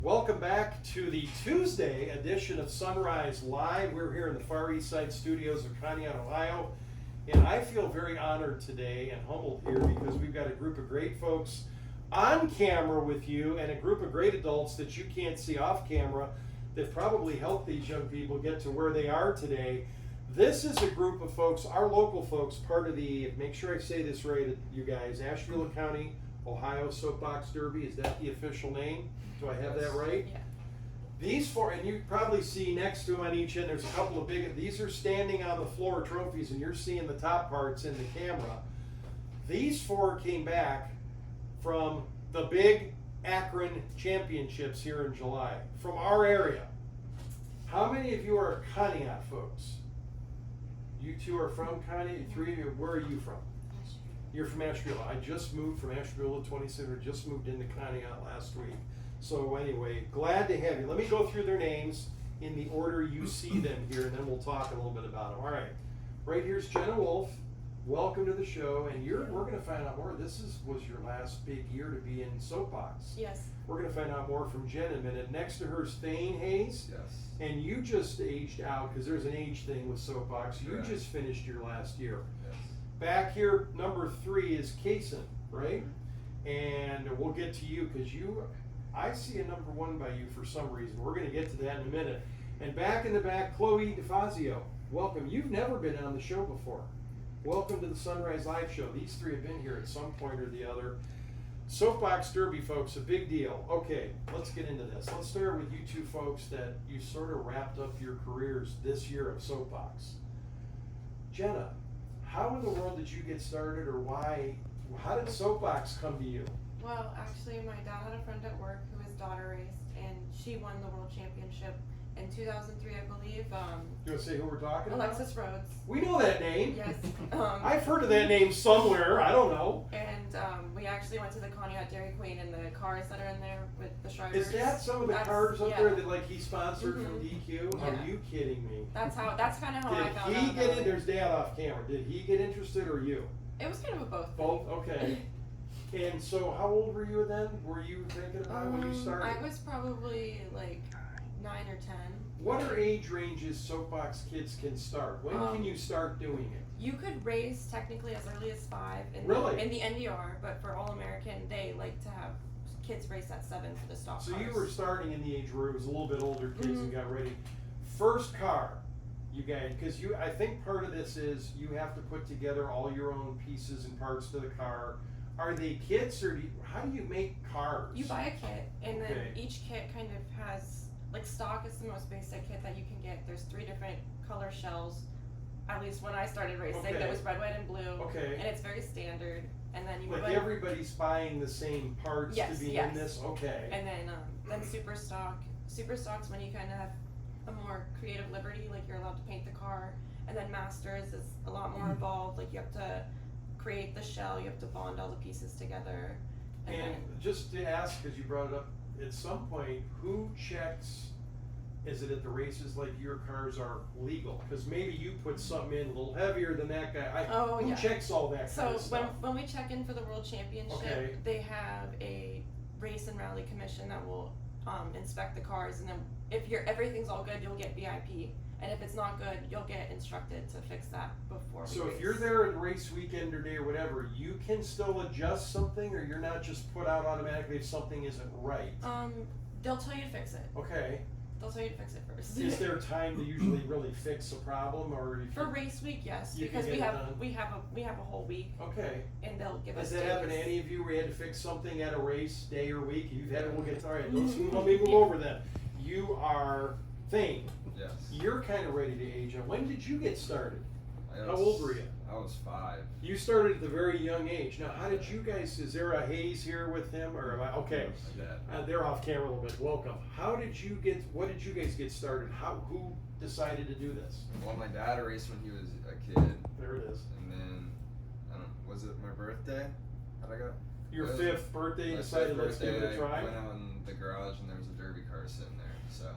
Welcome back to the Tuesday edition of Sunrise Live. We're here in the Far East Side studios of Conneaut, Ohio. And I feel very honored today and humbled here because we've got a group of great folks on camera with you and a group of great adults that you can't see off camera that probably helped these young people get to where they are today. This is a group of folks, our local folks, part of the, make sure I say this right, you guys, Ashtabula County, Ohio Soapbox Derby. Is that the official name? Do I have that right? Yeah. These four, and you probably see next to them on each end, there's a couple of big, these are standing on the floor trophies, and you're seeing the top parts in the camera. These four came back from the big Akron Championships here in July, from our area. How many of you are Conneaut folks? You two are from Conneaut, three of you, where are you from? You're from Ashtabula. I just moved from Ashtabula, 27, just moved into Conneaut last week. So anyway, glad to have you. Let me go through their names in the order you see them here, and then we'll talk a little bit about them. All right, right here's Jenna Wolf. Welcome to the show, and we're going to find out more. This was your last big year to be in Soapbox. Yes. We're going to find out more from Jen in a minute. Next to her is Thane Hayes. Yes. And you just aged out, because there's an age thing with Soapbox. You Correct. just finished your last year. Yes. Back here, number 3 is Kaysen, right? And we'll get to you, because I see a number 1 by you for some reason. We're going to get to that in a minute. And back in the back, Chloe DeFazio. Welcome. You've never been on the show before. Welcome to the Sunrise Live Show. These three have been here at some point or the other. Soapbox Derby, folks, a big deal. Okay, let's get into this. Let's start with you two folks that you sort of wrapped up your careers this year of Soapbox. Jenna, how in the world did you get started, or why? How did Soapbox come to you? Well, actually, my dad had a friend at work who his daughter raced, and she won the world championship in 2003, I believe. You want to say who we're talking about? Alexis Rhodes. We know that name. Yes. I've heard of that name somewhere. I don't know. And we actually went to the Conneaut Dairy Queen, and the cars that are in there with the Shrivers. Is that some of the cars up yeah. there that like he sponsored from DQ? Yeah. Are you kidding me? That's kind of how I found Did he out. get in? There's Dad off camera. Did he get interested or you? It was kind of a both. Both. Okay. And so, how old were you then? Were you thinking about it when you started? I was probably like 9 or 10. What are age ranges Soapbox kids can start? When can you start doing it? You could race technically as early as 5 in the NDR, but for All American, they like to have kids race at 7 for the stock So cars. you were starting in the age where it was a little bit older kids and got ready. First car, you guys, because I think part of this is you have to put together all your own pieces and parts to the car. Are they kits, or how do you make cars? You buy a kit, and then Okay. each kit kind of has, like, stock is the most basic kit that you can get. There's 3 different color shells, at least when I started racing. Okay. There was red, white, and blue. Okay. And it's very standard. And then you Like put, everybody's buying the same parts Yes, to be yes. in this? Okay. and then super stock. Super stock's when you kind of have a more creative liberty, like you're allowed to paint the car. And then masters is a lot more involved. Like you have to create the shell, you have to bond all the pieces together. And And then, just to ask, because you brought it up, at some point, who checks, is it at the races like your cars are legal? Because maybe you put something in a little heavier than that guy. Who yeah. checks all that So kind of stuff? when we check in for the World Championship, Okay. they have a race and rally commission that will inspect the cars, and then if everything's all good, you'll get VIP. And if it's not good, you'll get instructed to fix that before we So race. if you're there at race weekend or day or whatever, you can still adjust something, or you're not just put out automatically if something isn't right? They'll tell you to fix it. Okay. They'll tell you to fix it first. Is there time to usually really fix a problem, or if For you, race week, yes, you can because get we it have done? we have a whole week, okay. and they'll give us. Has that happened to days. any of you where you had to fix something at a race, day or week? You've had it, we'll get, all right, let me move over then. You are Thane. Yes. You're kind of ready to age up. When did you get started? I How was- old were you? I was 5. You started at the very young age. Now, how did you guys, is there a Hayes here with him, or, okay. My dad. They're off camera a little bit, welcome. What did you guys get started? Who decided to do this? Well, my dad raced when he was a kid, There it is. and then, was it my birthday? How'd I go? Your It was 5th birthday, My decided 5th let's give birthday, it a try? I went out in the garage and there was a derby car sitting there, so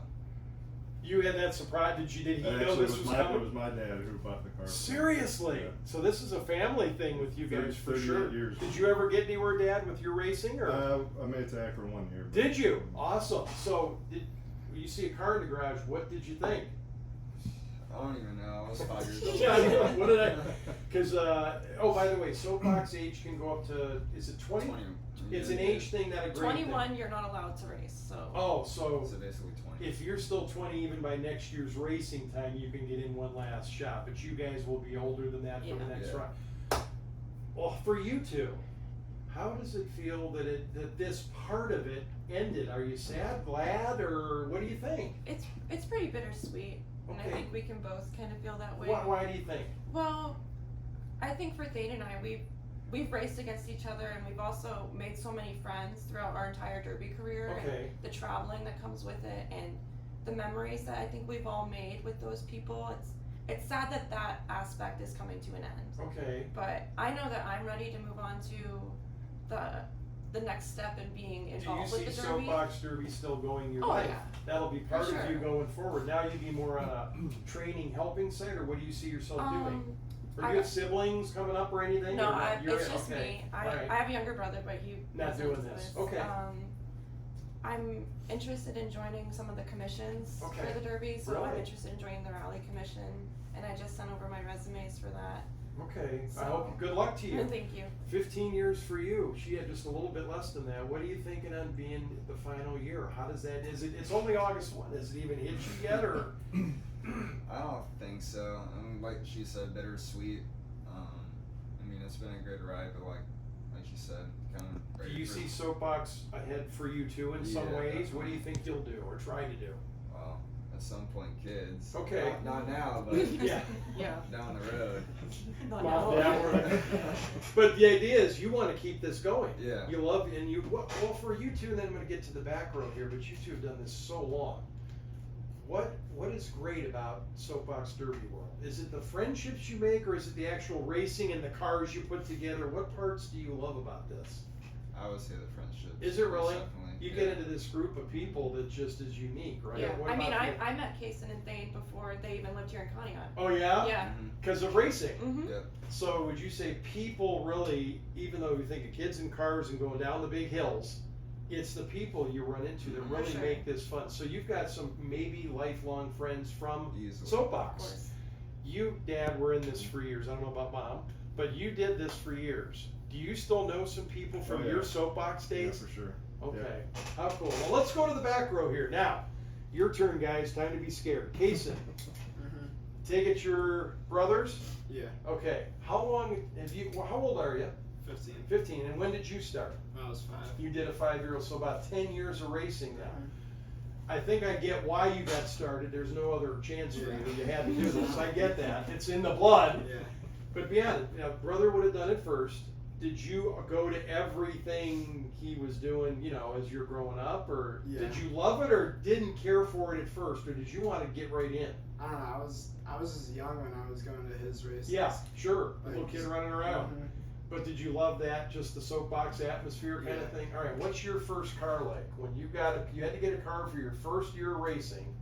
You had that surprise. Did he know Actually, this was it coming? was my dad who bought the car. Seriously? Yeah. So this is a family thing with you guys for 38 sure. years. Did you ever get anywhere, Dad, with your racing? Or I made it to Akron 1 year. but- did you? Awesome. So when you see a car in the garage, what did you think? I don't even know. I was 5 years old. Yeah, what did I? Because oh, by the way, soapbox age can go up to, is it 20? 20. It's Yeah, an age thing, not a grade 21, thing. you're not allowed to race. So. Oh, so So basically 20. if you're still 20, even by next year's racing time, you can get in one last shot. But you guys will be older than that for the Yeah. next Yeah. run. Well, for you two, how does it feel that this part of it ended? Are you sad, glad, or what do you think? It's pretty bittersweet, and I Okay. think we can both kind of feel that way. Why do you think? Well, I think for Thane and I, we've raced against each other, and we've also made so many friends throughout our entire derby career. Okay. And the traveling that comes with it, and the memories that I think we've all made with those people. It's sad that that aspect is coming to an end. Okay. But I know that I'm ready to move on to the next step in being Do you involved see with the derby. soapbox derby still going your Oh, life? yeah. That'll be part For of you sure. going forward. Now you'd be more on a training helping side, or what do you see yourself doing? Or I do you have got- siblings coming up or anything? No, or not? You're it's in- just okay. me. I Alright. have a younger brother, but he Not wasn't doing into this. Okay. I'm interested in joining some of the commissions Okay. for the Derby, so I'm Really? interested in joining the Rally Commission, and I just sent over my resumes for that. Okay. I So- hope good luck to you. Thank you. 15 years for you. She had just a little bit less than that. What are you thinking on being the final year? How does that? It's only August 1. Has it even hit you yet, or? I don't think so. I mean, like she said, bittersweet. I mean, it's been a good ride, but like she said, kind of Do ready you for, see soapbox ahead for you too in some Yeah, ways? What do you definitely. think you'll do or try to do? well, at some point, kids. Okay. Not now, but Yeah. Yeah. down the road. Not Well, now. yeah, we're- But the idea is you want to keep this going. Yeah. You love, and you, well, for you two, and then I'm going to get to the back row here, but you two have done this so long. What is great about Soapbox Derby World? Is it the friendships you make, or is it the actual racing and the cars you put together? What parts do you love about this? I would say the friendship. Is it really? Definitely. You yeah. get into this group of people that just is unique, right? Yeah, What I mean, about you? I met Kason and Thane before they even lived here in Conneaut. Oh yeah? Yeah. Mhm. Because of racing. Mm-hmm. Yep. So would you say people really, even though you think of kids in cars and going down the big hills, it's the people you run into that For really sure. make this fun. So you've got some maybe lifelong friends from Easily. Of Soapbox. course. You, Dad, were in this for years. I don't know about Mom, but you did this for years. Do you still know some people from Oh, yeah. your Soapbox Yeah, days? for sure. Okay, how cool. Well, let's go to the back row here. Now, your turn, guys. Time to be scared. Kason, Mm-hmm. take it your brothers? Yeah, Okay, how long have you, well, how old are you? 15. 15, and when did you start? When I was 5. You did a 5-year-old, so about 10 years of racing now. I think I get why you got started. There's no other chance for you. You had to do this. I get that. It's in the blood. Yeah. But beyond it, brother would have done it first. Did you go to everything he was doing, as you're growing up? Or Yeah. did you love it or didn't care for it at first? Or did you want to get right in? I don't know. I was just young when I was going to his races. Yeah, sure. A little Like, kid running around. Mhm. But did you love that, just the soapbox atmosphere kind of Yeah. thing? All right, what's your first car like? When you had to get a car for your first year of racing,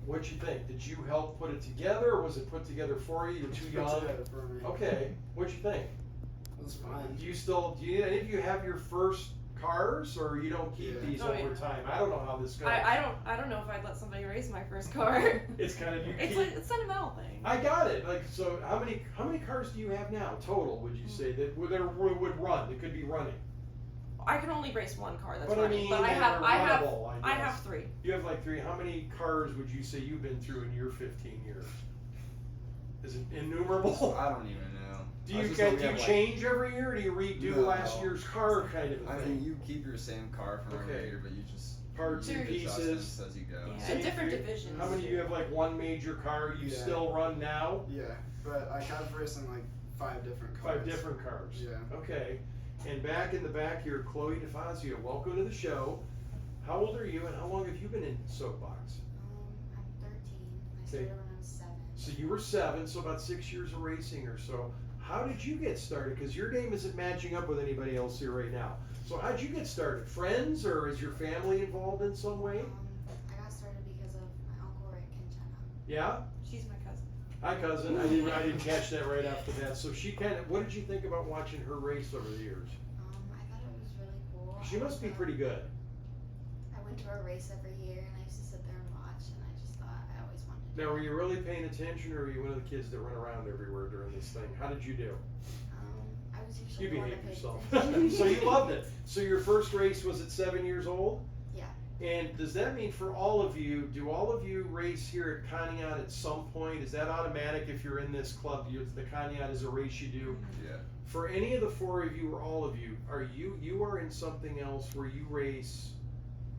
what'd you think? Did you help put it together, or was it put together for you? You were too Put young? together for me. Okay, what'd you think? It was fun. Do any of you have your first cars, or you don't keep Yeah. these Oh, over yeah. time? I don't know how this goes. I don't know if I'd let somebody race my first car. It's kind of, you It's keep, like it's a sentimental thing. I got it. Like, so how many cars do you have now total? Would you say that would run? That could be running. I can only race one car that's But I running, mean, but I that have are I have runnable, I I guess. have 3. You have like 3. How many cars would you say you've been through in your 15 years? Is it innumerable? I don't even know. Do I you was just looking do you at, like, change every year? Or do you redo No. last year's car kind of a I thing? mean, you keep your same car from Okay. every year, but you just Parts you and make pieces. adjustments as you go. Yeah, So and you- different divisions. How many do you have? Like one major car you Yeah. still run now? Yeah, but I have racing like 5 different cars. 5 different cars. Yeah. Okay. And back in the back here, Chloe DeFazio, welcome to the show. How old are you, and how long have you been in Soapbox? I'm 13. I Okay. started when I was 7. So you were 7, so about 6 years of racing or so. How did you get started? Because your name isn't matching up with anybody else here right now. So how'd you get started? Friends, or is your family involved in some way? I got started because of my uncle Yeah? She's my cousin. Hi, cousin. I didn't catch that right off the bat. So she kind of, what did you think about watching her race over the years? I thought it was really cool. She must be pretty good. I went to a race every year and I used to sit there and watch and I just thought I always wanted to. Now, were you really paying attention, or were you one of the kids that run around everywhere during this thing? How did you do? I was usually You the one behaved that paid yourself. attention. So you loved it. So your first race was at 7 years old? Yeah. And does that mean for all of you, do all of you race here at Conneaut at some point? Is that automatic if you're in this club? The Conneaut is a race you do? Yeah. For any of the 4 of you or all of you, you are in something else where you race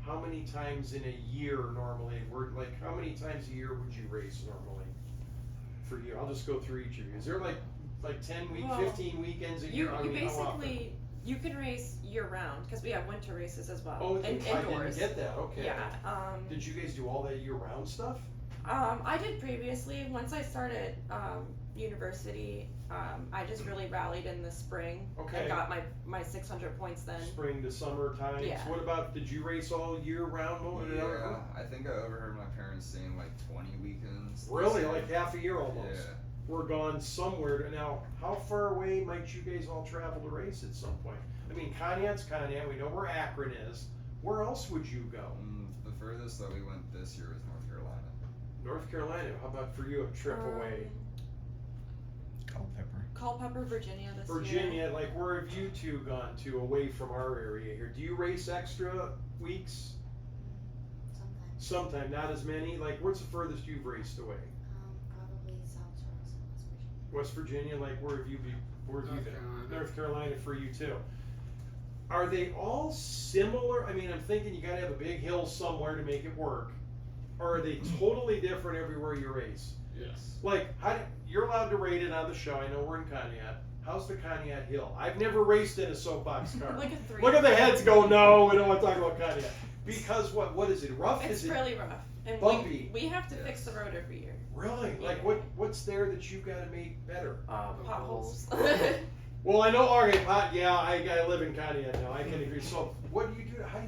how many times in a year normally? Like how many times a year would you race normally? For you, I'll just go through each of you. Is there like 10 week, Well, 15 weekends a You year? I mean, how often? basically, you can race year round, because we have winter races as well. Oh, and I indoors. didn't get that. Okay. Yeah. Did you guys do all that year round stuff? I did previously. Once I started university, I just really rallied in the spring Okay. and got my 600 points then. Spring to summer times. Yeah. What about? Did you race all year round? Yeah, I think I overheard my parents saying like 20 weekends. Really, like half a year almost. Yeah. We're gone somewhere. Now, how far away might you guys all travel to race at some point? I mean, Conneaut's Conneaut. We know where Akron is. Where else would you go? The furthest that we went this year was North Carolina. North Carolina. How about for you, a trip away? Culpeper, Virginia this year. Virginia, like where have you two gone to away from our area here? Do you race extra weeks? Sometimes. Sometime, not as many. Like, where's the furthest you've raced away? Probably South Charleston, West West Virginia. Virginia, like where have you been? Where have you North been? Carolina. North Carolina for you too. Are they all similar? I mean, I'm thinking you gotta have a big hill somewhere to make it work. Or are they totally different everywhere you race? Yes. Like, you're allowed to rate it on the show. I know we're in Conneaut. How's the Conneaut Hill? I've never raced in a soapbox car. Like a 3. Look at the heads go, no, we don't want to talk about Conneaut. Because what is it, rough? It's Is it really rough. And bumpy? we have to Yes. fix the road every year. Really? Like, what's there that you've got to make better? Potholes. Well, I know, okay, I live in Conneaut now, I can agree. So, what do you do, how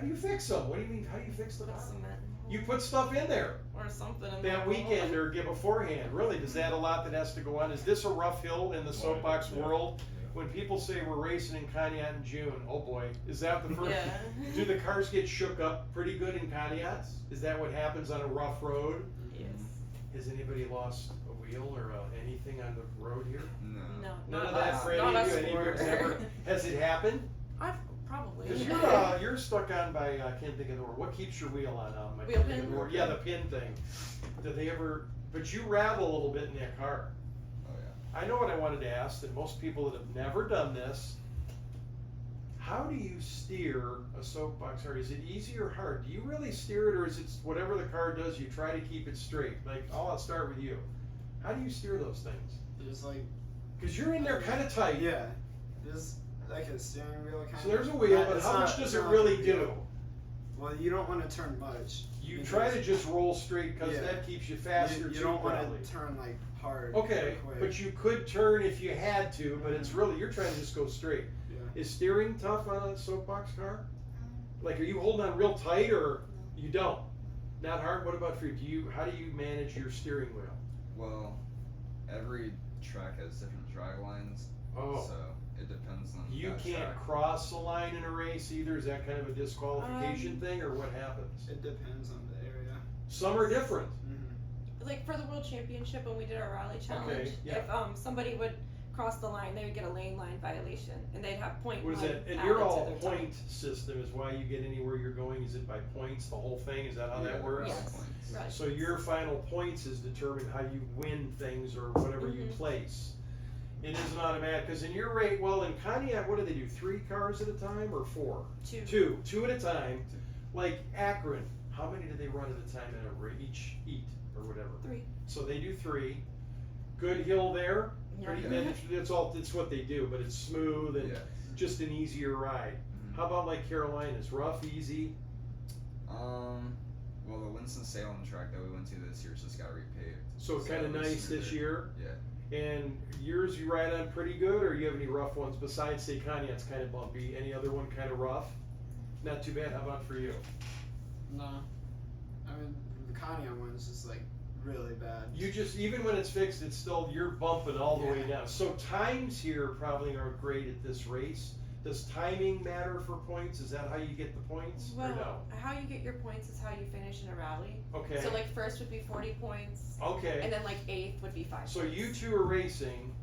do you fix them? What do you mean, how do you fix the Put bottom? cement You put stuff in there or something in that the weekend or get beforehand, really, does that a lot that has to go on? Is this a rough hill in the soapbox Yeah. world? When people say we're racing in Conneaut in June, oh boy, is that the first? Yeah. Do the cars get shook up pretty good in Conneaut? Is that what happens on a rough road? Yes. Has anybody lost a wheel or anything on the road here? No. No. None not of that us. for any Not of us you? Any of you four. ever? Has it happened? I've probably. Because you're stuck on by, I can't think of the word. What keeps your wheel on? I Wheel can't think of pin? the word. Yeah, the pin thing. Did they ever, but you rattle a little bit in that car. Oh yeah. I know what I wanted to ask, that most people that have never done this, how do you steer a soapbox car? Is it easy or hard? Do you really steer it, or is it whatever the car does, you try to keep it straight? Like, I'll start with you. How do you steer those things? There's like, Because you're in there kind of tight. yeah, there's like a steering wheel kind of. So there's a wheel, but how much does it really do? Well, you don't want to turn much. You because try to just roll straight because Yeah. that keeps you faster You too, don't want probably. to turn like hard. Okay, quick. but you could turn if you had to, but it's really, you're trying to just go straight. Yeah. Is steering tough on a soapbox car? Like, are you holding on real tight or you don't? Not hard? What about for you? How do you manage your steering wheel? Well, every track has different drag lines, Oh, so it depends on you that can't track. cross the line in a race either? Is that kind of a disqualification thing, or what happens? It depends on the area. Some are different. Like for the world championship when we did our rally challenge, yeah. if somebody would cross the line, they would get a lane line violation, and they'd have point What is one that? And added you're to all their point time. system is why you get anywhere you're going. Is it by points, the whole thing? Is that how that Yeah, works? Yes. points. Right. So your final points is determined how you win things or whatever you Mhm. place. It isn't automatic, because in your rate, well, in Conneaut, what do they do? 3 cars at a time or 4? Two. Two at a time. Like Akron, how many do they run at a time in a each heat or whatever? 3. So they do 3. Good hill there. Yeah. Pretty, it's what they do, but it's smooth and Yes. just an easier ride. Mhm. How about like Carolina's? Rough, easy? Well, the Winston-Salem track that we went to this year just got repaved. So kind of it was nice this smoother. year? Yeah. And yours you ride on pretty good, or you have any rough ones besides say Conneaut's kind of bumpy? Any other one kind of rough? Not too bad. How about for you? No. I mean, the Conneaut one is just like really bad. You just, even when it's fixed, it's still, you're bumping all the way Yeah. down. So times here probably aren't great at this race. Does timing matter for points? Is that how you get the points? Or no? Well, how you get your points is how you finish in a rally. Okay. So like first would be 40 points, Okay. and then like eighth would be 5 So points. you two are racing.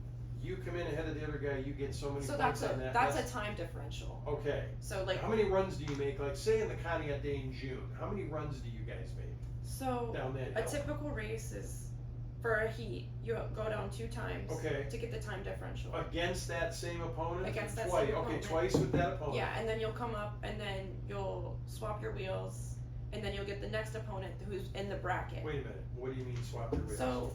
You come in ahead of the other guy. You get so many So points that's on that. that's a time differential. Okay. So like How many runs do you make? Like say in the Conneaut Day in June, how many runs do you guys make so down that a hill? typical race is for a heat you go down 2 times Okay. to get the time differential. Against that same opponent? Against that twice. same Okay, opponent. twice with that opponent. Yeah, and then you'll come up and then you'll swap your wheels, and then you'll get the next opponent who's in the bracket. Wait a minute. What do you mean swap your wheels? So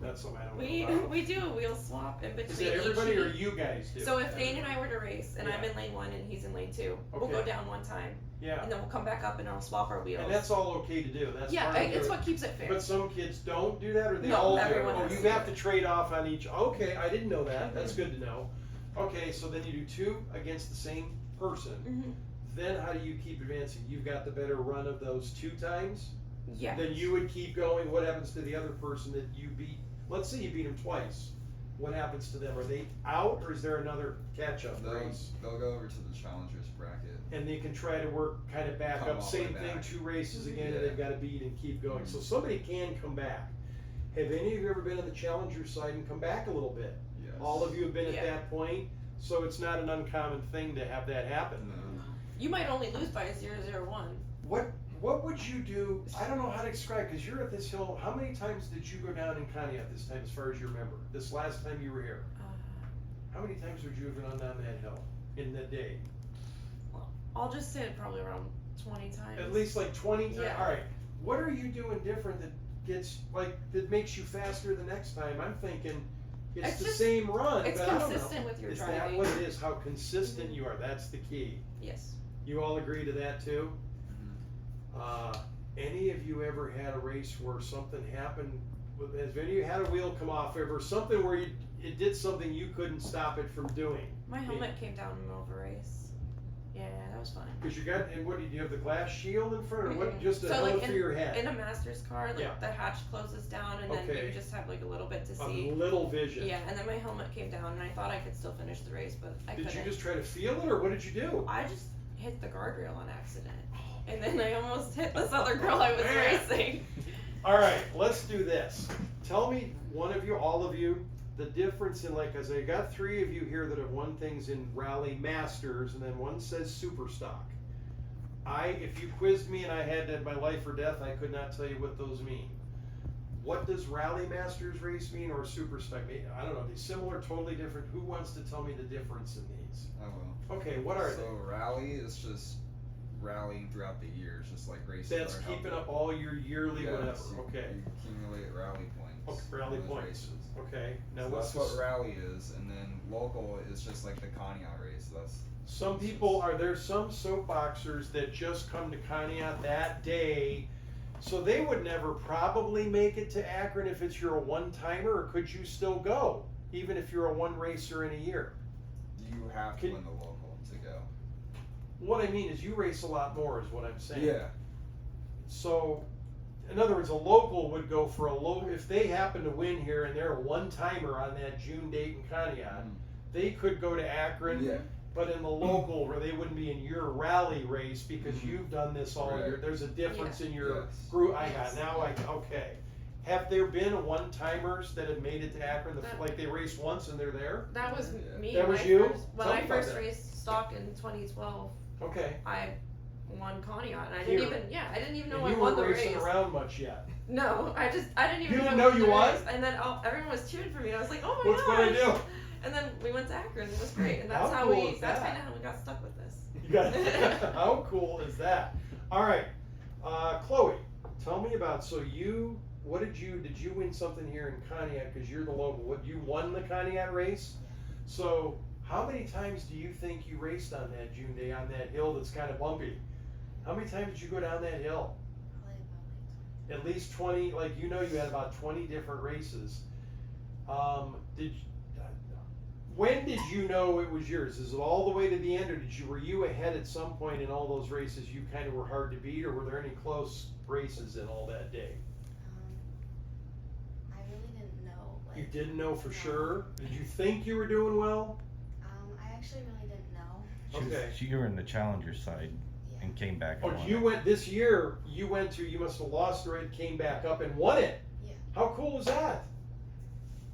That's something I don't we know about. we do a wheel swap in between Is that each everybody or heat. you guys do? So if Dane and I were to race and I'm Yeah. in lane 1 and he's in lane 2, we'll Okay. go down one time Yeah. and then we'll come back up and I'll swap our wheels. And that's all okay to do. That's yeah, part of it's your- what keeps it fair. But some kids don't do that, or they No, all do. everyone Oh, has you to do have to it. trade off on each. Okay, I didn't know that. That's Mhm. good to know. Okay, so then you do 2 against the same person. Mhm. Then how do you keep advancing? You've got the better run of those 2 times. Yeah. Then you would keep going. What happens to the other person that you beat? Let's say you beat them twice. What happens to them? Are they out, or is there another catch-up race? They'll go over to the challengers bracket. And they can try to work kind of back Come up. all the Same way thing, back. 2 races again, and Yeah. they've got to beat and keep going. Mhm. So somebody can come back. Have any of you ever been on the challenger side and come back a little bit? Yes. All of you have been at Yeah. that point, so it's not an uncommon thing to have that happen. No. You might only lose by a 0-0-1. What would you do? I don't know how to describe, because you're at this hill. How many times did you go down in Conneaut this time, as far as you remember? This last time you were here, how many times would you have gone down that hill in the day? I'll just say probably around 20 times. At least like 20 times. Yeah. All right. What are you doing different that gets that makes you faster the next time? I'm thinking it's It's the just- same run, It's but I don't know. consistent with your Is that driving. what it is? How consistent you are? That's the key. Yes. You all agree to that too? Mhm. Any of you ever had a race where something happened? Has any of you had a wheel come off ever? Something where it did something you couldn't stop it from doing? My helmet came down in the middle of a race. Yeah, that was fun. Because you got, and what did you have, the glass shield in front, or what? Mhm. Just a So, helmet like, for your head? In a master's car, like Yeah. the hatch closes down and then Okay. you just have like a little bit to A see. little vision. Yeah, and then my helmet came down and I thought I could still finish the race, but I Did couldn't. you just try to feel it, or what did you do? I just hit the guardrail on accident. And then I almost hit this other girl I was Man. racing. All right, let's do this. Tell me, one of you, all of you, the difference in, like, cause I got 3 of you here that have won things in Rally Masters, and then one says Super Stock. If you quizzed me and I had to, my life or death, I could not tell you what those mean. What does Rally Masters race mean, or Super Stock mean? I don't know. These similar, totally different. Who wants to tell me the difference in these? I will. Okay, what are So rally is just rallying throughout the year. It's just like races. they? That's that are keeping held- up all your yearly Yes, whatever. you- Okay. You accumulate rally points. Okay, rally in those points. races. Okay. Now So what's that's what this? rally is, and then local is just like the Conneaut race. That's Some people, are there some soapboxers that just come to Conneaut that day, so they would never probably make it to Akron if it's your one-timer, or could you still go, even if you're a one racer in a year? you have to Can- win the local to go. What I mean is you race a lot more, is what I'm saying. Yeah. So, in other words, a local would go for a low, if they happen to win here and they're a one-timer on that June date in Conneaut, they could go to Akron. Yeah. But in the local, where they wouldn't be in your rally race because Mhm. you've done this all Right. year, there's a difference in your Yes. group. I Yes. got now. Okay. Have there been one-timers that have made it to Akron? Like they raced once and they're there? That was Yeah. me. That when was I you? First, when Tell I me about first that. raced stock in 2012, Okay. I won Conneaut, and I Here. didn't even I didn't even know And I you won weren't the racing race. around much yet. No, I didn't even You didn't know I know you the won? race. And then everyone was cheering for me. I was like, oh my What's gosh. going to do? And then we went to Akron. It was great, and that's How how cool we. is That's that? kind of how we got stuck with this. You got how cool is that? All right, Chloe, tell me about. So did you win something here in Conneaut because you're the local? What you won the Conneaut race? So how many times do you think you raced on that June day on that hill that's kind of bumpy? How many times did you go down that hill? Probably about like 20. At least 20. Like you had about 20 different races. When did you know it was yours? Is it all the way to the end, or were you ahead at some point in all those races? You kind of were hard to beat, or were there any close races in all that day? You didn't know for sure? Did you think you were doing well? I actually really didn't know. Okay. You were in the challenger side Yeah. and came back. Oh, and won you it. went this year. You went to. You must have lost the race, came back up and won it. Yeah. How cool is that?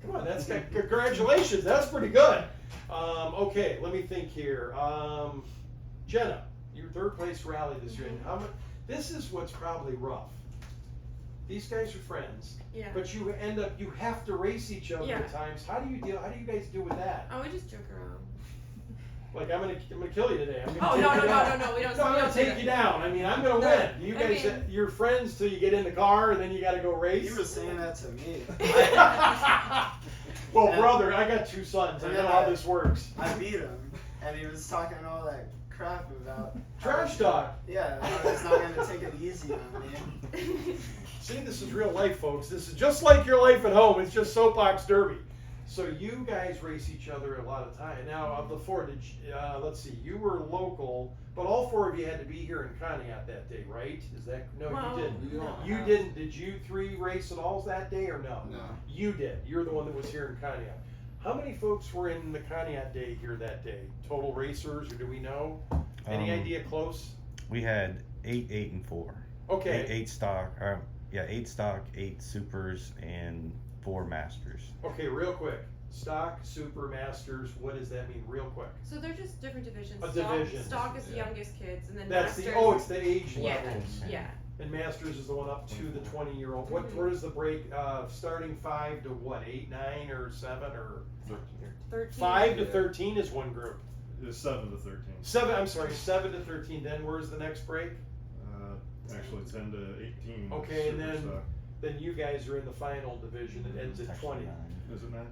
Come on, that's congratulations. That's pretty good. Okay, let me think here. Jenna, your third place rally this year. And how much? This is what's probably rough. These guys are friends, Yeah. but you have to race each other Yeah. at times. How do you guys deal with that? Oh, we just joke around. Like I'm gonna kill you today. I'm gonna Oh, take no, you no, down. no, we don't. No, I'm we gonna don't do take that. you down. I mean, I'm gonna No, win. You I guys, mean- you're friends till you get in the car, and then you gotta go race. He was saying that to me. Well, And- brother, I got two sons. I and know then how I- this works. I beat him, and he was talking all that crap about Trash talk. Yeah, how he's not gonna take it easy on me. See, this is real life, folks. This is just like your life at home. It's just soapbox derby. So you guys race each other a lot of time. Now, of the four, let's see, you were local, but all four of you had to be here in Conneaut that day, right? Is that no? Well, you didn't. You don't You have- didn't. Did you three race at all that day or no? No. You did. You're the one that was here in Conneaut. How many folks were in the Conneaut day here that day? Total racers, or do we know? Any idea close? We had 8, 8, and 4. Okay. Eight stock. 8 stock, 8 supers, and 4 masters. Okay, real quick. Stock, super, masters. What does that mean, real quick? So they're just different divisions. A Stock, division. stock is the Yeah. youngest kids, and then That's masters. it's the age Yeah, levels. yeah. And masters is the one up to the 20-year-old. What? Mhm. Where does the break? Starting 5 to what? 8, 9, or 7, or 13. 5 to Yeah. 13 is one group. It's 7 to 13. 7. I'm sorry, 7 to 13. Then where's the next break? Actually 10 to 18. Okay, and super then- stock. Then you guys are in the final division that ends at Actually 20. 9. Is it not?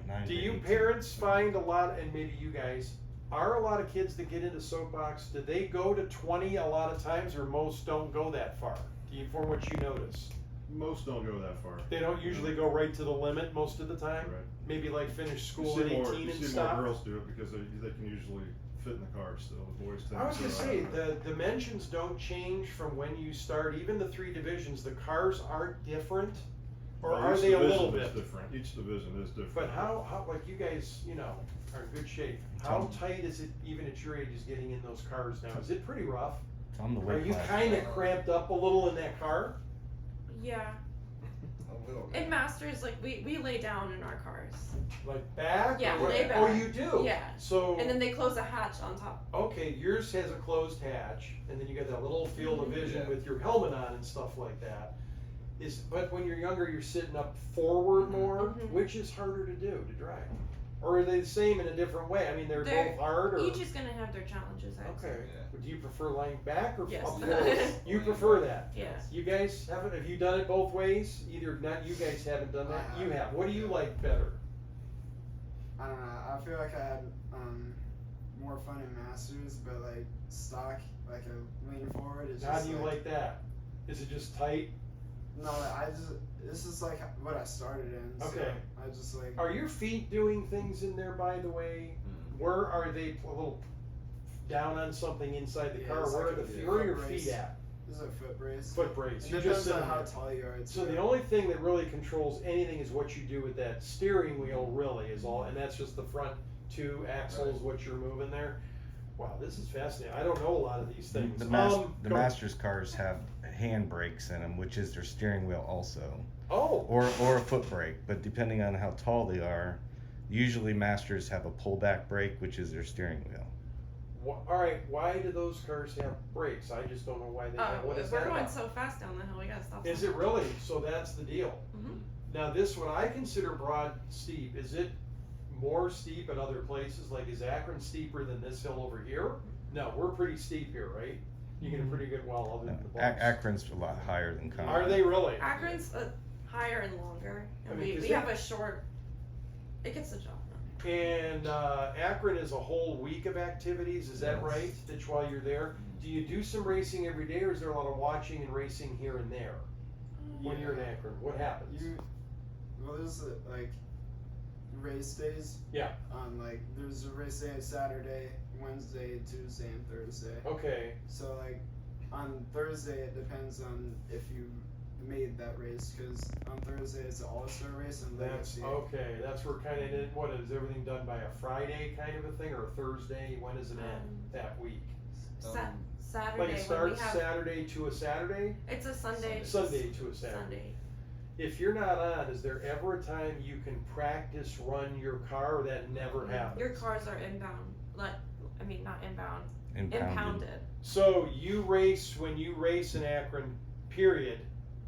9. Do to you 18. parents find a lot, and maybe you guys, are a lot of kids that get into soapbox, do they go to 20 a lot of times, or most don't go that far? Do you, from what you notice? Most don't go that far. They don't usually go right to the limit most of the time? Right. Maybe like finish You school see at more, 18 you and see stop? more girls do it because they can usually fit in the car still. The boys tend I was to gonna sit say, around. the dimensions don't change from when you start, even the 3 divisions, the cars aren't different? Or Well, are each they a division little is bit? different. Each division is different. But how, like you guys, are in good shape. How tight is it, even at your age, is getting in those cars now? Is it pretty rough? Tell 'em the Are weight you class. kinda cramped up a little in that car? Yeah. A little bit. In masters, like we lay down in our cars, Like back? Yeah, or what? lay Oh, back. you do? Yeah. So, and then they close a hatch on top. okay, yours has a closed hatch, and then you got that little field of vision Yeah. with your helmet on and stuff like that. But when you're younger, you're sitting up forward more. Mhm. Which is harder to do, to drive? Or are they the same in a different way? I mean, they're They're- both hard, or? Each is gonna have their challenges. I'd say. Okay. Yeah. Do you prefer lying back or Yes. up forward? You prefer that? Yes. You guys haven't, have you done it both ways? Either not, you guys haven't done that? I You have. have. What do you like better? I don't know. I feel like I had more fun in masters, but like stock, like a lean forward is How just do you like that? Is it just tight? No, this is like what I started in. So Okay. I just like. Are your feet doing things in there, by the way? Mm. Where are they a little down on something inside the Yeah, car? it's Where like are a the where are your foot feet brace. at? This is a foot brace. Foot brace. It You depends just sit on in how there. tall you are. So too. the only thing that really controls anything is what you do with that steering wheel, really, is all, and that's just the front 2 axles, Right. what you're moving there. Wow, this is fascinating. I don't know a lot of these things. The Go- Masters cars have hand brakes in them, which is their steering wheel also, Oh, or a foot brake. But depending on how tall they are, usually Masters have a pullback brake, which is their steering wheel. all right. Why do those cars have brakes? I just don't know why they have. What is we're that going about? so fast down the hill. We gotta stop. Is it really? So that's the deal. Mhm. Now this, what I consider broad steep, is it more steep at other places? Like, is Akron steeper than this hill over here? No, we're pretty steep here, right? You get a pretty good well other than the bumps. Akron's a lot higher than Conneaut. Are they really? Akron's higher and longer, and I mean, 'cause we they- have a short. It gets the job done. And Akron is a whole week of activities, is that Yes. right? That while you're there, do you do some racing every day, or is there a lot of watching and racing here and there when you're in Akron? What happens? Well, there's like race days. Yeah. Like there's a race day Saturday, Wednesday, Tuesday, and Thursday. Okay. So like on Thursday, it depends on if you made that race because on Thursday it's an all-star race and That's okay. That's where kind of what is everything done by a Friday kind of a thing or a Thursday? When does it end that week? Saturday. Like it when we starts have, Saturday to a Saturday. It's a Sunday. Sunday to a Saturday. Sunday. If you're not on, is there ever a time you can practice run your car, or that never happens? Your cars are inbound. Not inbound. Impounded. Impounded. So you race when you race in Akron, period,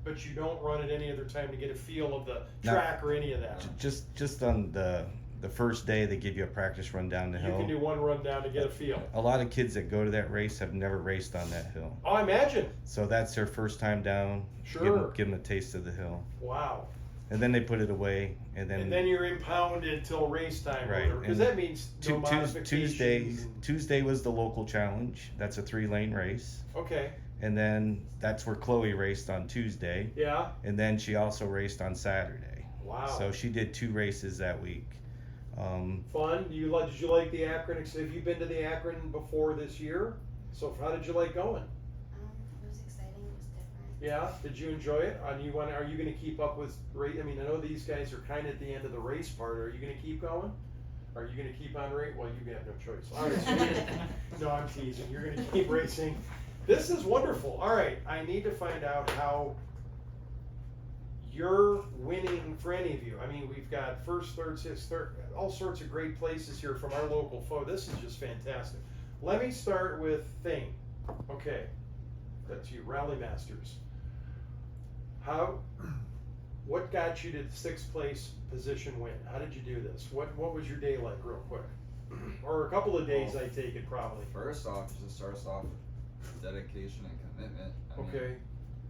but you don't run at any other time to get a feel of the No. track or any of that. Just on the first day, they give you a practice run down the You hill. can do one run down to get a feel. A lot of kids that go to that race have never raced on that hill, Oh, I imagine. so that's their first time down. Sure. Give them a taste of the hill, Wow. and then they put it away, and And then then you're impounded till race time, Right, because and that means no modifications. Tuesday was the local challenge. That's a 3-lane race, Okay. and then that's where Chloe raced on Tuesday, Yeah. and then she also raced on Saturday. Wow. So she did 2 races that week. Fun. Did you like the Akron? Have you been to the Akron before this year? So how did you like going? It was exciting. It was different. Yeah. Did you enjoy it? Are you going to keep up with race? I mean, I know these guys are kind of at the end of the race part. Are you going to keep going? Are you going to keep on racing? Well, you have no choice. All right. So no, I'm teasing. You're going to keep racing. This is wonderful. All right. I need to find out how you're winning for any of you. I mean, we've got first, third, sixth, third, all sorts of great places here from our local foe. This is just fantastic. Let me start with Thing. Okay, that's you, Rally Masters. What got you to the 6th place position win? How did you do this? What was your day like, real quick? Or a couple of days, I take it probably. First off, it just starts off with dedication and commitment. I mean, Okay.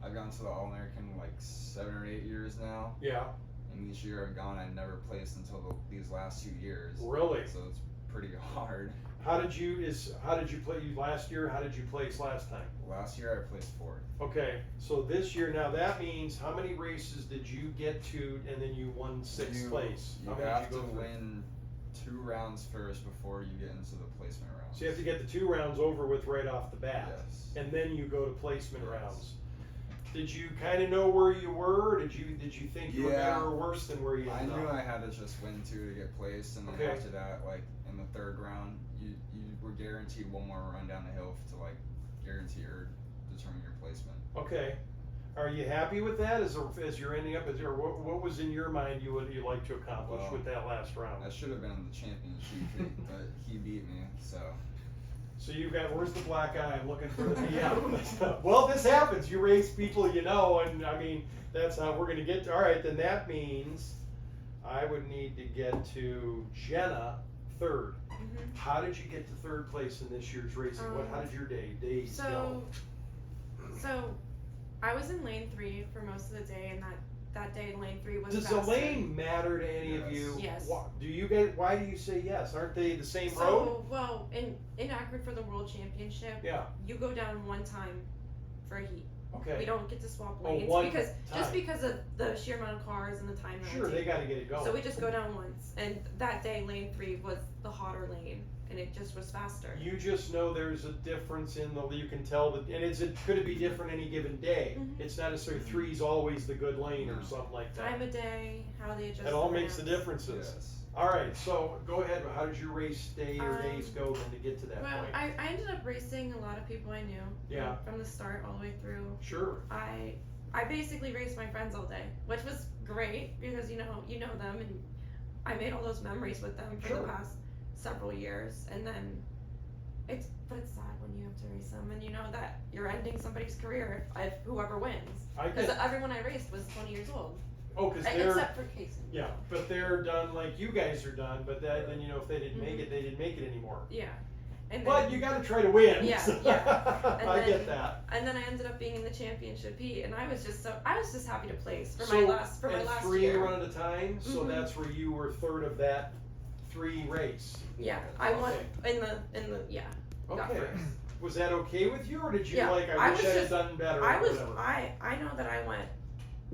I've gone to the All-American like 7 or 8 years now, Yeah. and each year I've gone, I never placed until these last 2 years. Really? So it's pretty hard. How did you play last year? How did you place last time? Last year I placed 4th. Okay, so this year, now that means how many races did you get to and then you won 6th place? You How many have did you to go through? win 2 rounds first before you get into the placement round. So you have to get the 2 rounds over with right off the bat. Yes. And then you go to placement Yes. rounds. Did you kind of know where you were? Or did you think you were Yeah. better or worse than where you I ended knew up? I had to just win 2 to get placed, and then Okay. after that, like in the 3rd round, you were guaranteed one more run down the hill to like guarantee or determine your placement. Okay. Are you happy with that as you're ending up? What was in your mind you like to accomplish Well, with that last round? I should have been in the championship, but he beat me, so. So you got, where's the black eye? I'm looking for the DM. Well, this happens. You race people you know, and I mean, that's how we're gonna get to, all right, then that means I would need to get to Jenna 3rd. Mhm. How did you get to 3rd place in this year's racing? How did your days go? So I was in lane 3 for most of the day, and that day lane 3 was Does faster. the lane matter to any of you? Yes. Why do you say yes? Aren't they the same road? So, well, in Akron for the World Championship, Yeah, you go down one time for a heat. okay. We don't get to swap Oh, lanes one because just time. because of the sheer amount of cars and the time that Sure, would they take. gotta get it going. So we just go down once, and that day lane 3 was the hotter lane, and it just was faster. You just know there's a difference you can tell that, and could it be different any given day? Mhm. It's not necessarily 3's always the good lane or something like that. Time of day, how they adjust. It all the makes the ramps. differences. Yes. Alright, so go ahead, how did your race day or days go then to get to that Well, point? I ended up racing a lot of people I knew. Yeah. From the start all the way through. Sure. I basically raced my friends all day, which was great because you know them, and I made all those memories with them for Sure. the past several years. And then it's sad when you have to race them, and you know that you're ending somebody's career if whoever wins. I Because get, everyone I raced was 20 years old, cause they're, except for Casey. yeah, but they're done like you guys are done, but then if they didn't make it, they didn't make it anymore. Yeah. And But then, you gotta try to win. Yeah, so- yeah. And I then- get that. and then I ended up being in the championship heat, and I was just happy to place for So, my last and 3 year. run at a time, so Mhm. that's where you were 3rd of that 3 race. Yeah, I won Okay. in the yeah. Got Okay. first. Was that okay with you, or did you Yeah, I I wish was I had just- done better? I or was whatever? I know that I went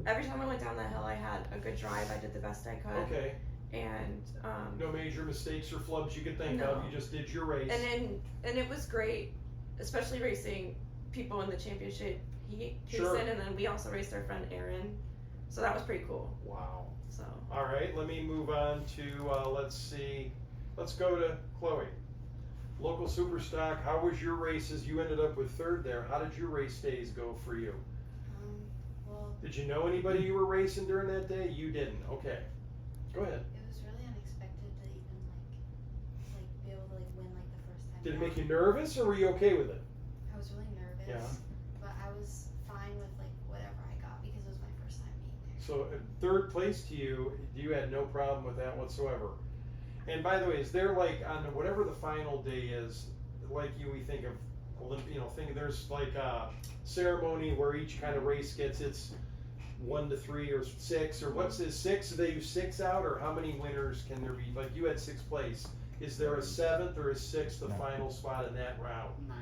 every time I went down that hill. I had a good drive. I did the best I could, Okay. and No major mistakes or flubs you could think No. of. You just did your race. and it was great, especially racing people in the championship heat, Sure. Houston, and then we also raced our friend Aaron. So that was pretty cool. Wow. So All right, let me move on to, let's see, let's go to Chloe. Local Superstock, how was your races? You ended up with third there. How did your race days go for you? Well, Did you know anybody you were racing during that day? You didn't. Okay. Go ahead. it was really unexpected to even like be able to like win like the first time. Did it out. make you nervous or were you okay with it? I was really nervous. Yeah. But I was fine with like whatever I got because it was my first time being there. So third place to you, you had no problem with that whatsoever. And by the way, is there like on whatever the final day is, like we think of, there's like a ceremony where each kind of race gets its 1 to 3 or 6 or what's this 6? Do they use 6 out or how many winners can there be? Like you had 6th place. Is there a 7th or a 6th, the No. final spot in that round? 9th.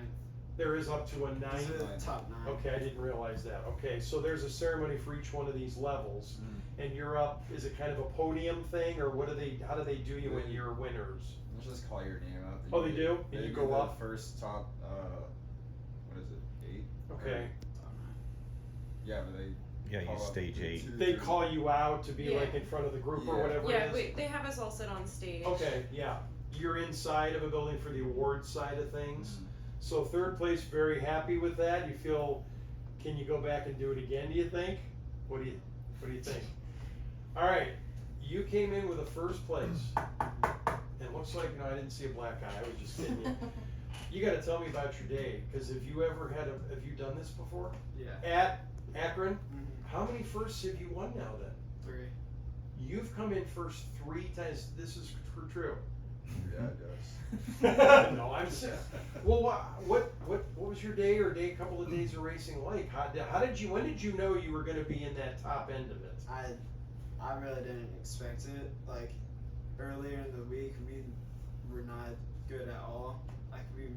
There is up to a These 9th. are the top 9. Okay, I didn't realize that. Okay, so there's a ceremony for each one of these levels, and you're up. Is it kind of a podium thing, or what do they? How do they do you when you're winners? Let's just call your name out. Oh, they do? And They you do go the up? first top. What is it? 8. Okay, Top 9. Yeah, but they. Yeah, you call up stage the 8. 2, they 3. call you out to be Yeah. like in front of the group or Yeah. whatever yeah, it is. they have us all sit on stage. Okay, yeah. You're inside of a building for the awards side of things. So third place, very happy with that. You feel? Can you go back and do it again? Do you think? What do you think? All right, you came in with a first place. It looks like I didn't see a black eye. I was just kidding you. You got to tell me about your day, because have you ever have you done this before? Yeah. At Akron, Mhm. how many firsts have you won now then? 3. You've come in first 3 times. This is true. Yeah, I guess. No, I'm serious. Well, what was your day or couple of days of racing like? When did you know you were going to be in that top end of it? I really didn't expect it. Like earlier in the week, we were not good at all. Like we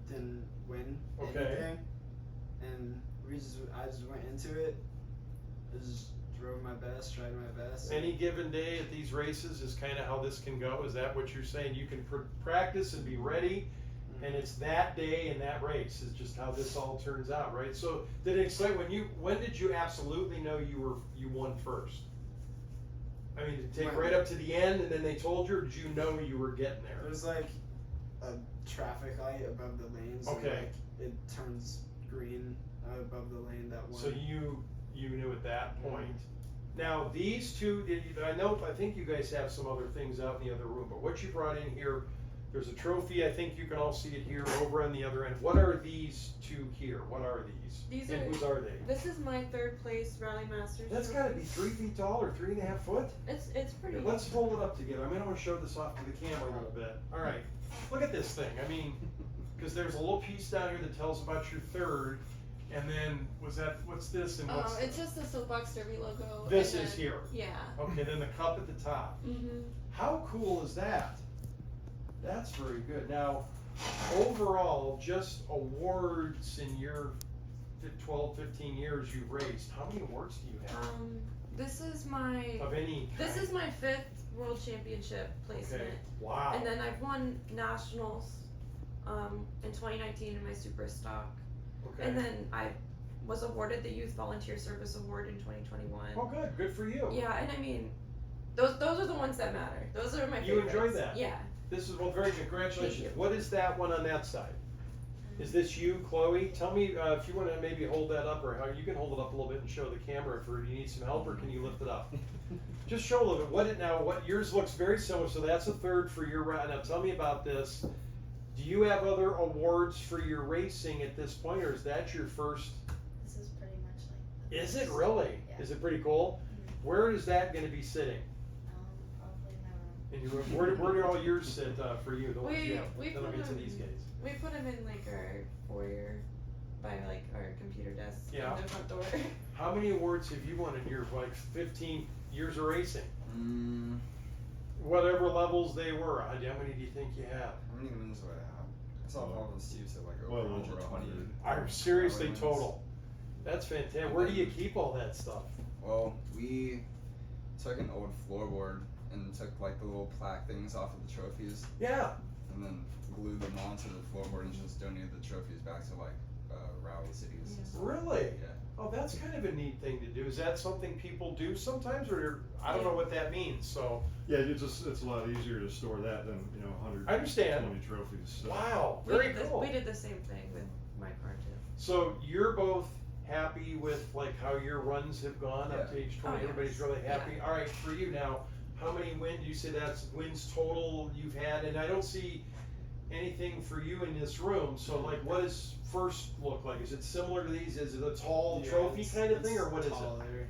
didn't win Okay. anything, and I just went into it. I just drove my best, tried my best. Any given day at these races is kind of how this can go. Is that what you're saying? You can practice and be ready, and it's that day and that race is just how this all turns out, right? So did it excite when did you absolutely know you won first? I mean, did it take right up to the end and then they told you, or did you know you were getting there? There's like a traffic light above the lanes. Okay. And, like, it turns green above the lane that one. So you knew at that point. Now these two, I think you guys have some other things out in the other room, but what you brought in here, there's a trophy. I think you can all see it here over on the other end. What are these two here? What are these? These and are- whose are they? This is my third place Rally Masters. That's got to be 3 feet tall or 3.5 foot. It's pretty. Here, let's hold it up together. I'm gonna show this off to the camera a little bit. All right, look at this thing. I mean, because there's a little piece down here that tells about your third, and then what's this and what's It's just the Soapbox Derby logo. this and is then- here. Yeah. Okay, then the cup at the top. Mhm. How cool is that? That's very good. Now, overall, just awards in your 12, 15 years you've raced, how many awards do you have? This is my Of any kind? this is my 5th World Championship placement. Okay, wow. And then I've won nationals in 2019 in my super stock. Okay. And then I was awarded the Youth Volunteer Service Award in 2021. Oh, good for you. Yeah, and I mean, those are the ones that matter. Those are my You favorites. enjoyed that? Yeah. This is, well, very good, congratulations. Thank you. What is that one on that side? Is this you, Chloe? Tell me if you want to maybe hold that up, or how you can hold it up a little bit and show the camera if you need some help, or can you lift it up? Just show a little bit. What yours looks very similar. So that's a third for your round. Now tell me about this. Do you have other awards for your racing at this point, or is that your first? This is pretty much like. the Is it first. really? Yeah. Is it pretty cool? Where is that going to be sitting Probably in my room. in your room? Where do all yours sit for you? The ones you have? we Then I'll put get to them- these guys. We put them in like our foyer by like our computer desk Yeah. in the front door. How many awards have you won in your 15 years of racing? Whatever levels they were. How many do you think you have? How many wins do I have? I saw all the Steve said like Well, over over 120. I'm seriously wins. total. That's fantastic. Where do you keep all that stuff? Well, we took an old floorboard and took like the little plaque things off of the trophies Yeah. and then glued them onto the floorboard and just donated the trophies back to like rally cities. and stuff. Really? Yeah. Oh, that's kind of a neat thing to do. Is that something people do sometimes, or I don't know what that means? So Yeah, it's a lot easier to store that than, 120 I understand. trophies. So. Wow, We very did this, cool. we did the same thing with my car too. So you're both happy with like how your runs have gone up to age 20? Oh, yes. Everybody's really happy. All right, for you now, how many wins? You say that's wins total you've had, and I don't see anything for you in this room. So like, what does first look like? Is it similar to these? Is it a tall Yeah, trophy it's- kind of thing, or it's what is it? taller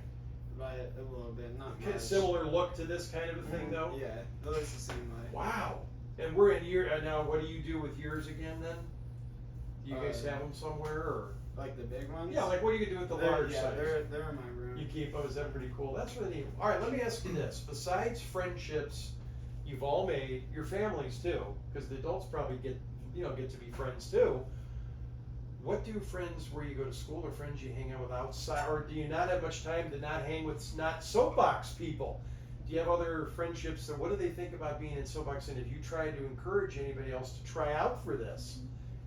by a little bit, not Okay, much. similar look to this kind of a thing, though. Yeah, it looks the same way. Wow. And we're in year now. What do you do with yours again then? Do you guys Uh, have them somewhere, or Like the big ones. yeah, like what do you do with the large yeah, size? they're in my room. You keep them. Is that pretty cool? That's really neat. All right, let me ask you this: besides friendships you've all made, your families too, because the adults probably get to be friends too. What do friends where you go to school or friends you hang out with outside, or do you not have much time to not hang with not soapbox people? Do you have other friendships, and what do they think about being in soapbox? And have you tried to encourage anybody else to try out for this?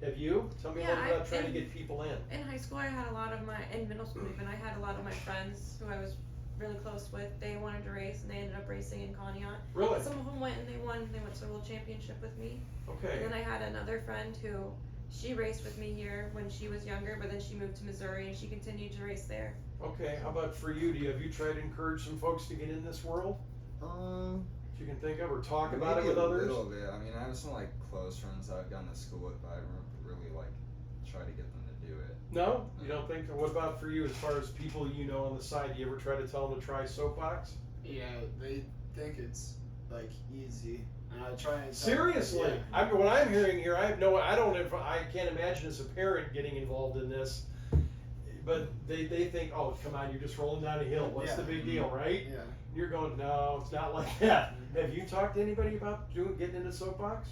Have you? Tell me a little bit about trying to get people in. In high school, I had a lot of in middle school even, I had a lot of my friends who I was really close with. They wanted to race, and they ended up racing in Conneaut. Really? Some of them went and they won. They went to the world championship with me. Okay. And then I had another friend who, she raced with me here when she was younger, but then she moved to Missouri and she continued to race there. Okay. How about for you? Have you tried to encourage some folks to get in this world? That you can think of, or talk about it Maybe with a others? little bit. I mean, I have some like close friends that I've gone to school with, but I haven't really like tried to get them to do it. No, you don't think? What about for you, as far as people you know on the side? Do you ever try to tell them to try soapbox? Yeah, they think it's like easy, and I try and tell Seriously, Yeah. what I'm hearing here, I can't imagine as a parent getting involved in this. But they think, oh, come on, you're just rolling down a hill. What's the big deal, right? Yeah. You're going, no, it's not like that. Have you talked to anybody about getting into soapbox?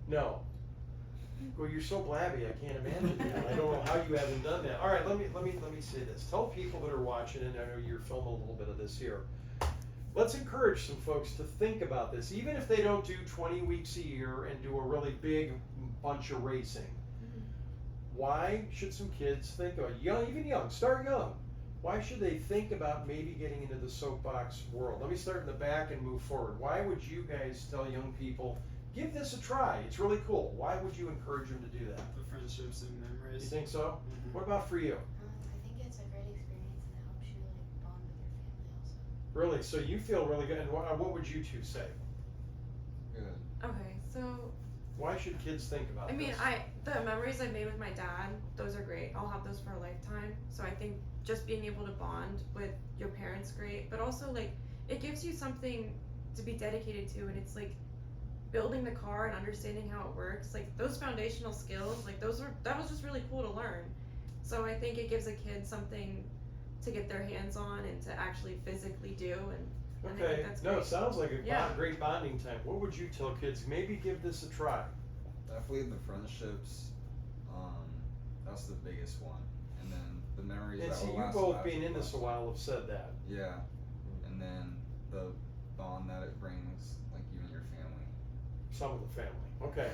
No. Well, you're so blabby, I can't imagine that. I don't know how you haven't done that. All right, let me say this. Tell people that are watching, and I know you're filming a little bit of this here. Let's encourage some folks to think about this, even if they don't do 20 weeks a year and do a really big bunch of racing. Why should some kids think about start young? Why should they think about maybe getting into the soapbox world? Let me start in the back and move forward. Why would you guys tell young people, give this a try? It's really cool. Why would you encourage them to do that? The friendships and You memories. think so? Mhm. What about for you? I think it's a great experience and it helps you like bond with your family also. Really? So you feel really good. And what would you two say? Good. Okay, so Why should kids think about I mean, this? the memories I made with my dad, those are great. I'll have those for a lifetime. So I think just being able to bond with your parents, great. But also, like, it gives you something to be dedicated to, and it's like building the car and understanding how it works. Like those foundational skills, like that was just really cool to learn. So I think it gives a kid something to get their hands on and to actually physically do. And I Okay. think that's No, great. it sounds like a Yeah. great bonding time. What would you tell kids? Maybe give this a try. Definitely the friendships. That's the biggest one, and then the memories And that see, will you last. both last being in and this a last. while have said that. Yeah, and then the bond that it brings, like you and your family. Some of the family. Okay.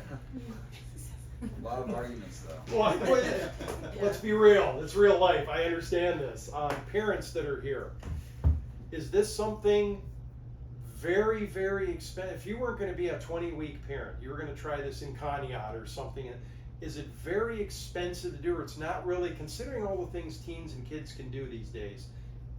A lot of arguments though. Well, let's be real. It's real life. I understand this. Parents that are here, is this something very, very expensive? If you weren't going to be a 20-week parent, you were going to try this in Conneaut or something. Is it very expensive to do, or it's not really, considering all the things teens and kids can do these days?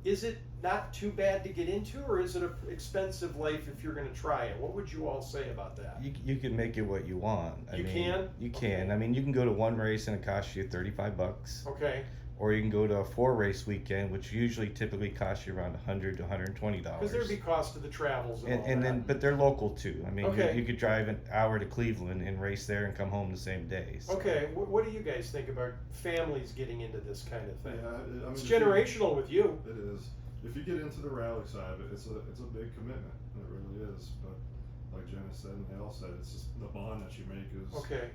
Is it not too bad to get into, or is it an expensive life if you're going to try it? What would you all say about that? You can make it what you want. You can? You can. Okay. I mean, you can go to one race and it costs you $35, Okay. or you can go to a 4-race weekend, which usually typically costs you around $100 to $120. Because there'd be cost to the travels and all And that. then, but they're local too. I mean, Okay. you could drive an hour to Cleveland and race there and come home the same day. So. Okay, what do you guys think about families getting into this kind of thing? Yeah, I mean, It's if you- generational with you. It is. If you get into the rally side of it, it's a big commitment. It really is. But like Jenna said and Hale said, it's just the bond that you make is. Okay.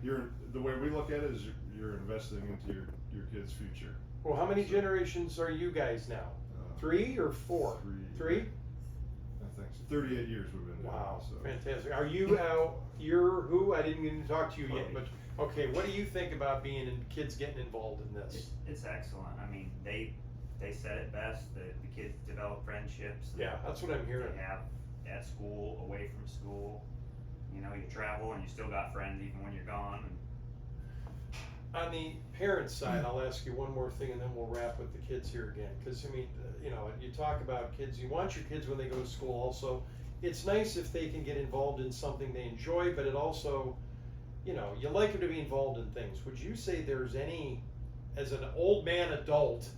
The way we look at it is you're investing into your kid's future. Well, how many generations are you guys now? 3 or 4? 3. 3? think so. 38 years we've been doing Wow, it. So. fantastic. Are you you're who? I didn't get to talk to you yet, but okay, what do you think about being in kids getting involved in this? It's excellent. I mean, they said it best that the kids develop friendships. Yeah, that's what I'm hearing. They have at school, away from school. You know, you travel and you still got friends even when you're gone. And On the parent side, I'll ask you one more thing and then we'll wrap with the kids here again. Because, I mean, you know, you talk about kids, you want your kids when they go to school also. It's nice if they can get involved in something they enjoy, but it also, you know, you like them to be involved in things. Would you say there's any, as an old man adult,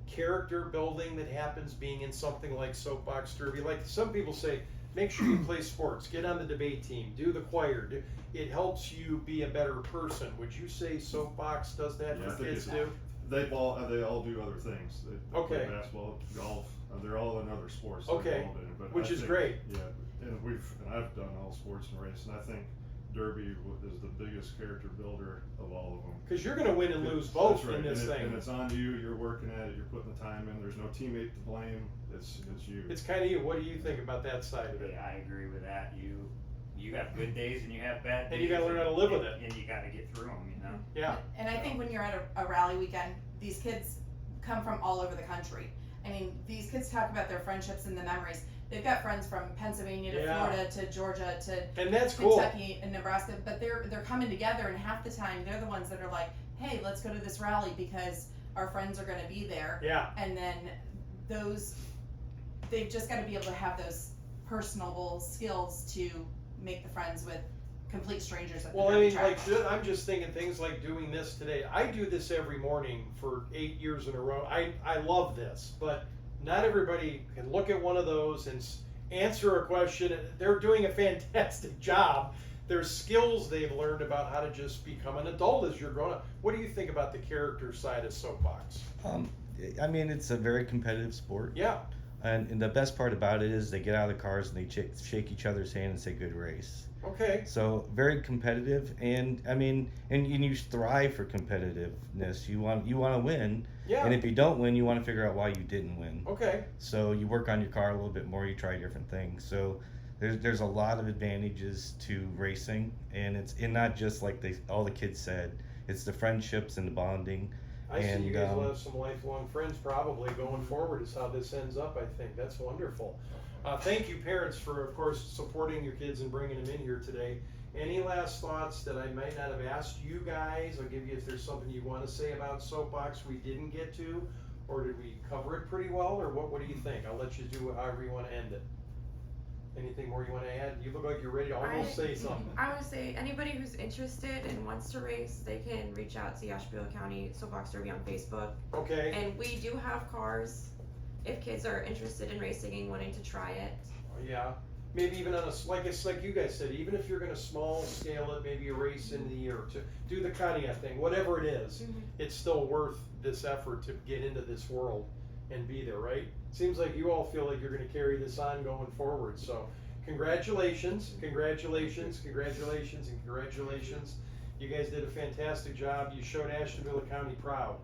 character building that happens being in something like soapbox derby? Like some people say, make sure you play sports, get on the debate team, do the choir. It helps you be a better person. Would you say soapbox does that Yeah, I for think kids it's- too? They all do other things. They Okay. play basketball, golf. They're all in other sports. Okay. They're involved in it, but Which I is think- great. Yeah, and I've done all sports and race, and I think Derby is the biggest character builder of all of them. Because you're going to win and lose That's both right. in this and thing. And it's on you. You're working at it. You're putting the time in. There's no teammate to blame. It's you. It's kind of you. What do you think about that side of it? yeah, I agree with that. You have good days and you have bad days. And you gotta learn how to live with it. And you got to get through them. You know. Yeah. And I think when you're at a rally weekend, these kids come from all over the country. I mean, these kids talk about their friendships and the memories. They've got friends from Pennsylvania to Yeah. Florida to Georgia to And that's cool. Kentucky and Nebraska, but they're coming together, and half the time they're the ones that are like, hey, let's go to this rally because our friends are going to be there. Yeah. And then they've just got to be able to have those personable skills to make the friends with complete strangers at the Well, I derby mean, track. like, I'm just thinking things like doing this today. I do this every morning for 8 years in a row. I love this, but not everybody can look at one of those and answer a question. They're doing a fantastic job. There's skills they've learned about how to just become an adult as you're growing up. What do you think about the character side of soapbox? I mean, it's a very competitive sport. Yeah. And the best part about it is they get out of the cars and they shake each other's hand and say good race. Okay. So very competitive, and I mean, and you thrive for competitiveness. You want to win, Yeah. and if you don't win, you want to figure out why you didn't win. Okay. So you work on your car a little bit more. You try different things. So there's a lot of advantages to racing, and it's not just like all the kids said. It's the friendships and the bonding. I see And, you guys will have some lifelong friends probably going forward is how this ends up, I think. That's wonderful. Thank you, parents, for, of course, supporting your kids and bringing them in here today. Any last thoughts that I might not have asked you guys? I'll give you if there's something you want to say about soapbox we didn't get to, or did we cover it pretty well, or what do you think? I'll let you do however you want to end it. Anything more you want to add? You look like you're ready to almost say something. I would say anybody who's interested and wants to race, they can reach out to the Ashtabula County Soapbox Derby on Facebook. Okay. And we do have cars if kids are interested in racing and wanting to try it. Yeah. Maybe even on like it's like you guys said, even if you're going to small scale it, maybe a race in the year to do the Kanye thing, whatever it is, it's still worth this effort to get into this world and be there, right? Seems like you all feel like you're going to carry this on going forward. So congratulations, congratulations, congratulations, and congratulations. You guys did a fantastic job. You showed Ashtabula County proud.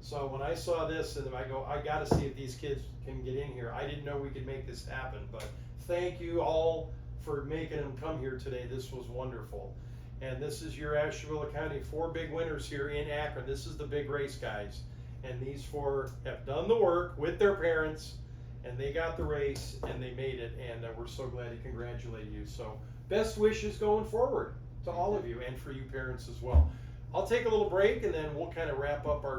So when I saw this and I go, I got to see if these kids can get in here. I didn't know we could make this happen, but thank you all for making them come here today. This was wonderful. And this is your Ashtabula County 4 big winners here in Akron. This is the big race, guys. And these 4 have done the work with their parents, and they got the race, and they made it, and we're so glad to congratulate you. So best wishes going forward to all of you, and for you parents as well. I'll take a little break, and then we'll kind of wrap up our